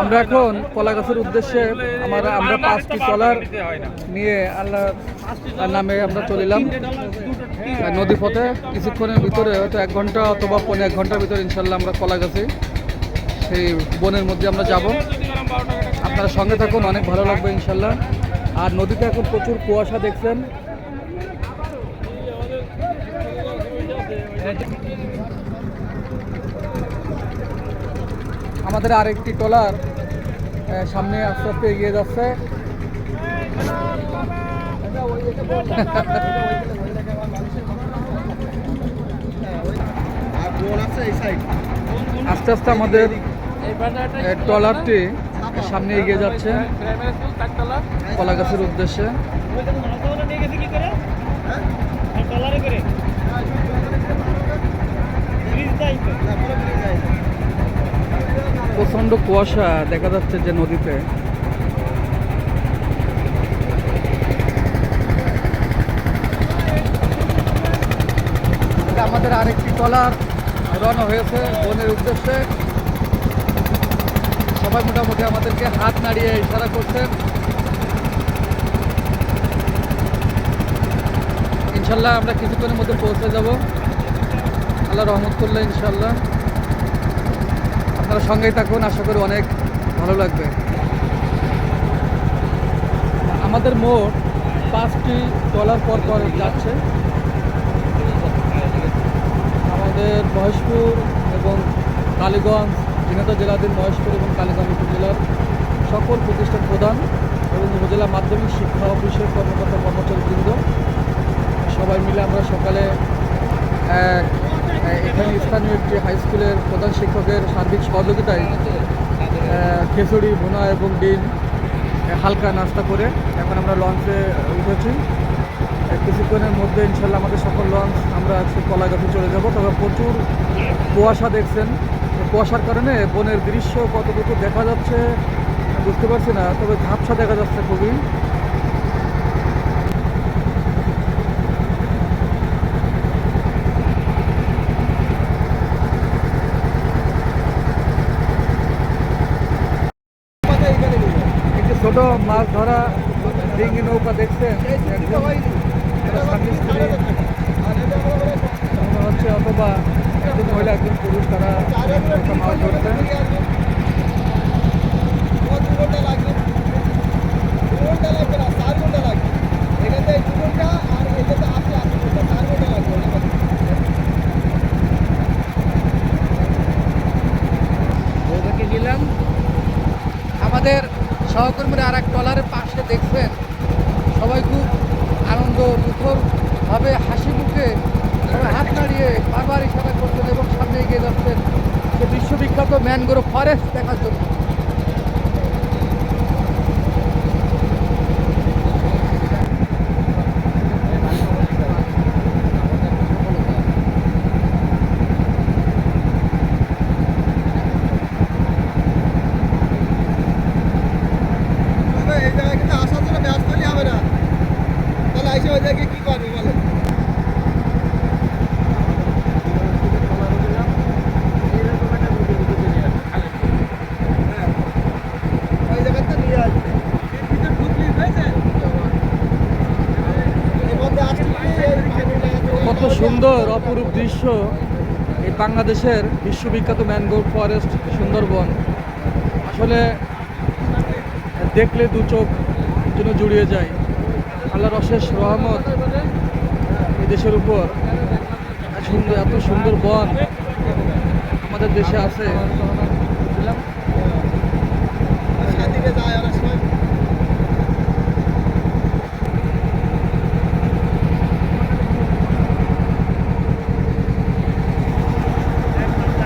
আমরা এখন কলাগাছের উদ্দেশ্যে আমরা 5টি ট্রলার নিয়ে আল্লাহর নামে আমরা চলিলাম নদী পথে। কিছুক্ষণের ভিতরে হয়তো 1 ঘন্টা অথবা 1.5 ঘন্টার ভিতরে ইনশাল্লাহ আমরা কলাগাছে সেই বনের মধ্যে আমরা যাব। আপনারা সঙ্গে থাকুন, অনেক ভালো লাগবে ইনশাল্লাহ। আর নদীতে এখন প্রচুর কুয়াশা দেখছেন। আমাদের আরেকটি ট্রলার সামনে আস্তে আস্তে এগিয়ে যাচ্ছে। আস্তে আস্তে আমাদের ট্রলারটি সামনে এগিয়ে যাচ্ছে কলাগাছের উদ্দেশ্যে। প্রচন্ড কুয়াশা দেখা যাচ্ছে যে নদীতে। আমাদের আরেকটি ট্রলার রওনা হয়েছে বনের উদ্দেশ্যে। সবাই মোটামুটি আমাদেরকে হাত নাড়িয়ে ইশারা করছেন। ইনশাল্লাহ আমরা কিছুক্ষণের মধ্যে পৌঁছে যাব আল্লাহ রহমত করলে ইনশাল্লাহ। আপনারা সঙ্গেই থাকুন, আশা করি অনেক ভালো লাগবে। আমাদের মোট 5টি ট্রলার পর যাচ্ছে। আমাদের মহেশপুর এবং কালীগঞ্জ, ঝিনাইদহ জেলাধীন মহেশপুর এবং কালীগঞ্জ উপজেলার সকল প্রতিষ্ঠান প্রধান এবং উপজেলা মাধ্যমিক শিক্ষা অফিসের কর্মকর্তা কর্মচারীবৃন্দ সবাই মিলে আমরা সকালে এখানে স্থানীয় একটি হাই স্কুলের প্রধান শিক্ষকের সার্বিক সহযোগিতায় খিচুড়ি, ভুনা এবং ডিম হালকা নাস্তা করে এখন আমরা লঞ্চে উঠেছি। কিছুক্ষণের মধ্যে ইনশাল্লাহ আমাদের সকল লঞ্চ আমরা আজকে কলাগাছে চলে যাব। তবে প্রচুর কুয়াশা দেখছেন, কুয়াশার কারণে বনের দৃশ্য কতটুকু দেখা যাচ্ছে বুঝতে পারছি না, তবে ঝাপসা দেখা যাচ্ছে খুবই। একটি ছোট মাছ ধরা ডিঙ্গি নৌকা দেখছেন হচ্ছে, অথবা একজন মহিলা একজন পুরুষ তারা মাছ ধরছেন। আমাদের সহকর্মীরা আর এক ট্রলারের পাশে দেখছেন সবাই খুব আনন্দ মুখরভাবে হাসি মুখে সবাই হাত নাড়িয়ে বারবার ইশারা করছেন এবং সামনে এগিয়ে যাচ্ছেন যে বিশ্ববিখ্যাত ম্যানগ্রোভ ফরেস্ট দেখার জন্য। কি করবে বলে কত সুন্দর অপরূপ দৃশ্য এই বাংলাদেশের বিশ্ববিখ্যাত ম্যানগ্রোভ ফরেস্ট সুন্দরবন। আসলে দেখলে দু চোখ যেন জুড়িয়ে যায়। আল্লাহর অশেষ রহমত এই দেশের উপর। এত সুন্দর বন আমাদের দেশে আছে।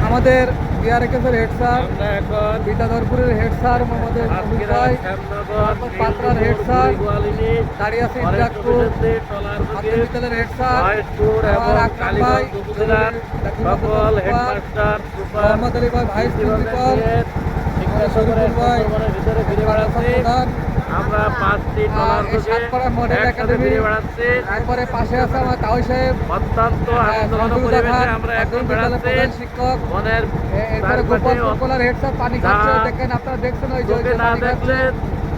আমাদের বিআরএকের হেড স্যার, বিদ্যাধরপুরের হেড স্যার আমাদের পাত্রার হেড স্যার দাঁড়িয়ে আছে, ইন্দ্রাকপুর বিদ্যালয়ের হেড স্যার আকরাম ভাই, মোহাম্মদ আলী ভাই ভাইস প্রিন্সিপাল, শরীফুল ভাই প্রধান, আমরা 5টি ট্রলার এই সাতপাড়া মডেল একাডেমি ঘুরে বেড়াচ্ছি। তারপরে পাশে আছে আমার তাওই সাহেব অত্যন্ত আনন্দঘন পরিবেশে আমরা এখন বেড়াচ্ছি। প্রধান শিক্ষক বনের এরপরে গোপালপুর কলার হেড স্যার পানি খাচ্ছে যা দেখেন আপনারা দেখছেন ওই যে চোখে না পানি খাচ্ছে। দেখলে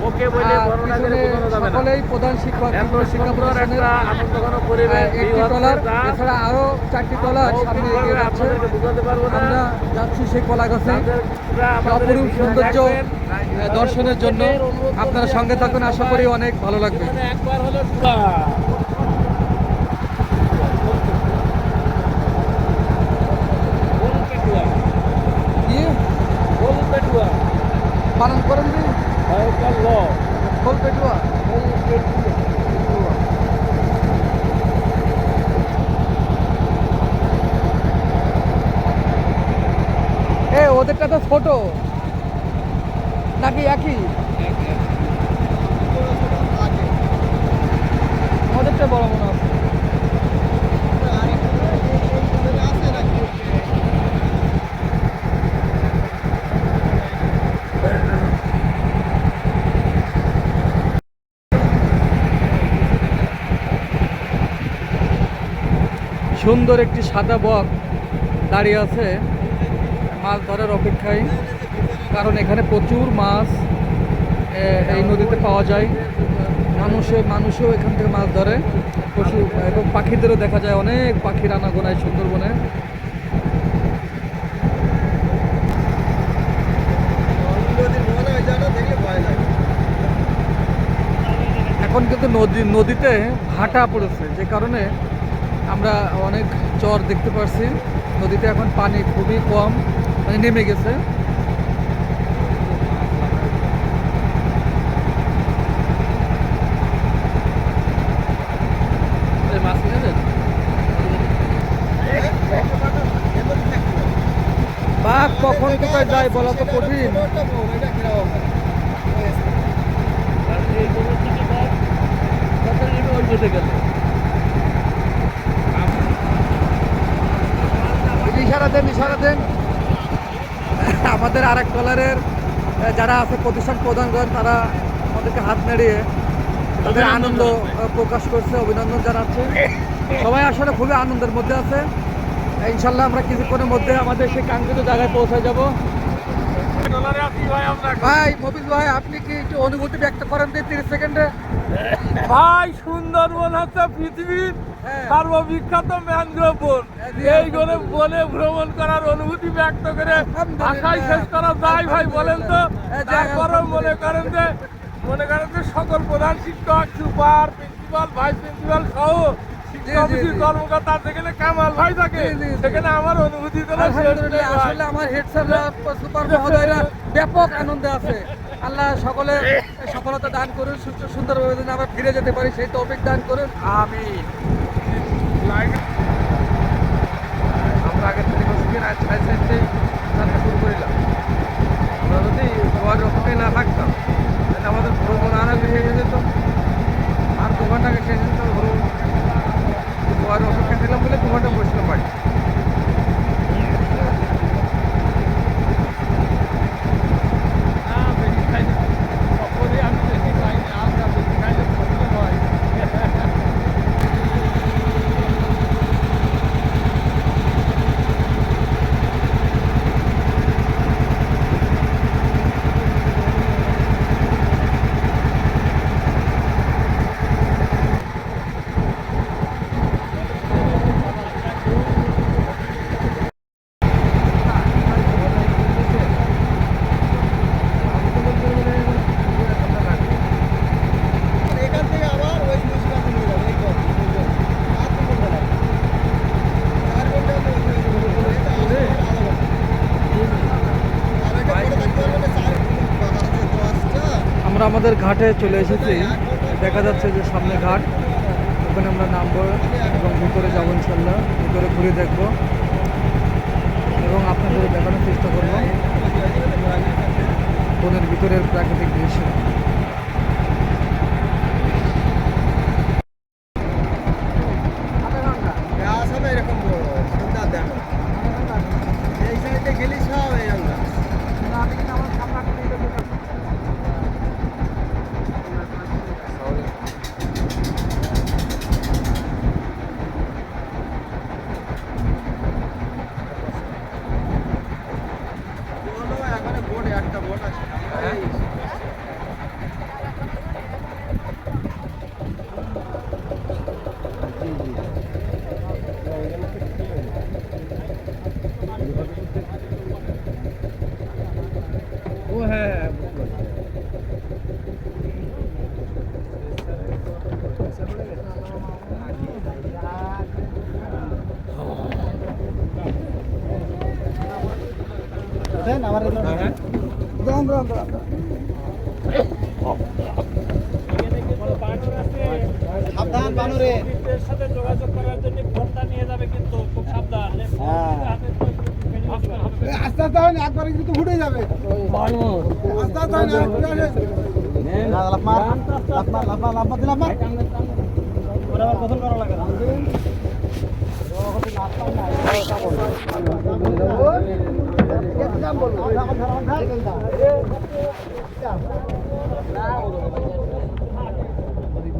মুখে বলে আর বর্ণনা করে পিছনে বোঝানো যাবে না। সকলেই প্রধান শিক্ষক এত বিভিন্ন শিক্ষা সুন্দর প্রতিষ্ঠানের একটা আনন্দঘন পরিবেশ একটি ট্রলার এছাড়া আরো 4টি ট্রলার সামনে এগিয়ে যাচ্ছে। আপনাদেরকে বোঝাতে পারবো না। আমরা যাচ্ছি সেই কলা গাছে আপনাদের অপরূপ সৌন্দর্য দর্শনের জন্য আপনারা সঙ্গে থাকুন, আশা করি অনেক ভালো লাগবে। একবার হলো কি পালন করেন কি খোল পেটুয়া ওদেরটা তো ছোট নাকি একই? ওদেরটা বড় মনে আছে। সুন্দর একটি সাদা বক দাঁড়িয়ে আছে মাছ ধরার অপেক্ষায়, কারণ এখানে প্রচুর মাছ এই নদীতে পাওয়া যায়। মানুষও এখান থেকে মাছ ধরে, পশু এবং পাখিদেরও দেখা যায়, অনেক পাখির আনাগোনায় সুন্দরবনে। এখন কিন্তু নদীতে ভাটা পড়েছে, যে কারণে আমরা অনেক চর দেখতে পাচ্ছি। নদীতে এখন পানি খুবই কম, মানে নেমে গেছে। বাঘ কখন কোথায় যায় বলা তো কঠিন। ইশারা দেন। আমাদের আরেক ট্রলারের যারা আছে প্রতিষ্ঠান প্রধানগণ, তারা আমাদেরকে হাত নাড়িয়ে তাদের আনন্দ প্রকাশ করছে, অভিনন্দন জানাচ্ছে। সবাই আসলে খুবই আনন্দের মধ্যে আছে। ইনশাল্লাহ আমরা কিছুক্ষণের মধ্যে আমাদের সেই কাঙ্ক্ষিত জায়গায় পৌঁছে যাব। ভাই মফিজ ভাই, আপনি কি একটু অনুভূতি ব্যক্ত করেন 30 সেকেন্ডে? ভাই, সুন্দরবন হচ্ছে পৃথিবীর সর্ববিখ্যাত ম্যানগ্রোভ বন। এই বনে ভ্রমণ করার অনুভূতি ব্যক্ত করে আশাই শেষ করা যায়। ভাই বলেন তো, তারপরেও মনে করেন যে সকল প্রধান শিক্ষক, সুপার, প্রিন্সিপাল, ভাইস প্রিন্সিপাল সহ শিক্ষামন্ত্রী কর্মকর্তা যেখানে কামাল ভাই থাকে, সেখানে আমার অনুভূতি আসলে আমার হেড স্যার সুপার মহোদয়রা ব্যাপক আনন্দে আছে। আল্লাহ সকলে সফলতা দান করুন, সুন্দরভাবে যেন আমরা ফিরে যেতে পারি সেই তৌফিক দান করুন, আমিন। আমরা আগে থেকে শুরু করিলাম, আমরা যদি গোয়ার অপেক্ষায় না থাকতাম তাহলে আমাদের ভ্রমণ আরও বেশি হয়ে যেত, আর 2 ঘন্টা আগে শেষ যেত ভ্রমণ। গোয়ার অপেক্ষা ছিলাম বলে 2 ঘন্টা বসলাম বাড়ি। আমরা আমাদের ঘাটে চলে এসেছি, দেখা যাচ্ছে যে সামনে ঘাট, ওখানে আমরা নামবো এবং ভিতরে যাবো ইনশাল্লাহ, ভিতরে ঘুরে দেখবো এবং আপনাদের দেখানোর চেষ্টা করবো বনের ভিতরের প্রাকৃতিক দৃশ্য। দেন আমার সাবধান বানরে সাথে যোগাযোগ করার জন্য ফোনটা নিয়ে যাবে কিন্তু খুব সাবধান আস্তে আস্তে হয় না, একবারে কিন্তু ফুটে যাবে আস্তে আস্তে হয় না, ফুটে আসে। লাভ মার, লাভ মার, লাভ মার, লাভ মার, লাভ মার। ওরা আবার গোসল করা লাগে না।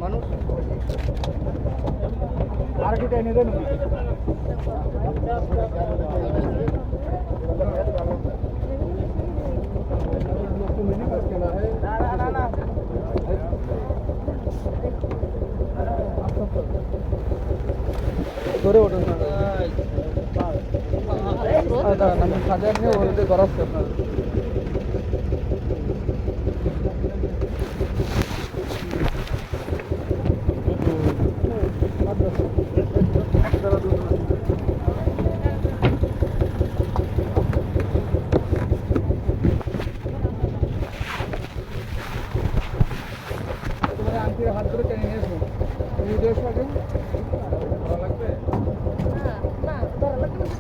মানুষ আর কি টেনে দেন ধরে ওঠেন আমি সাজা নিয়ে ওদের গড়াচ্ছি আপনার তোমার আন্টির হাত ধরে টেনে নিয়ে এসো তুমি উঠে এসো আগে ভালো লাগবে না ধরা লাগবে না,